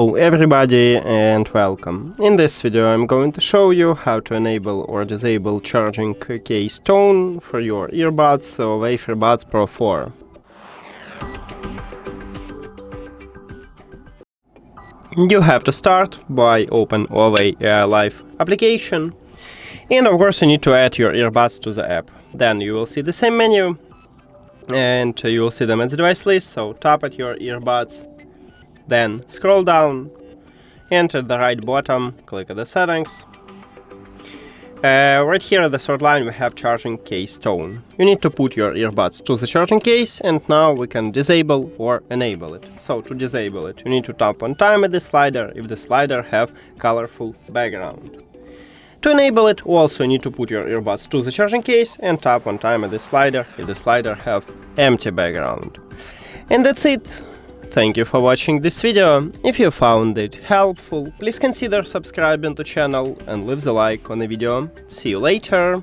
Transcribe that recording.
Hello everybody and welcome. In this video I'm going to show you how to enable or disable charging case tone for your earbuds HUAWEI FreeBuds Pro 4. You have to start by open Huawei AI Life application, and of course you need to add your earbuds to the app. Then you will see the same menu and you will see them as a device list, so tap at your earbuds. Then scroll down, enter the right bottom, click at the settings. Right here at the third line we have charging case tone. You need to put your earbuds to the charging case, and now we can disable or enable it. So to disable it, you need to tap one time at the slider if the slider have colorful background. To enable it, also need to put your earbuds to the charging case and tap one time at the slider if the slider have empty background. And that's it. Thank you for watching this video. If you found it helpful, please consider subscribing to the channel and leave the like on the video. See you later!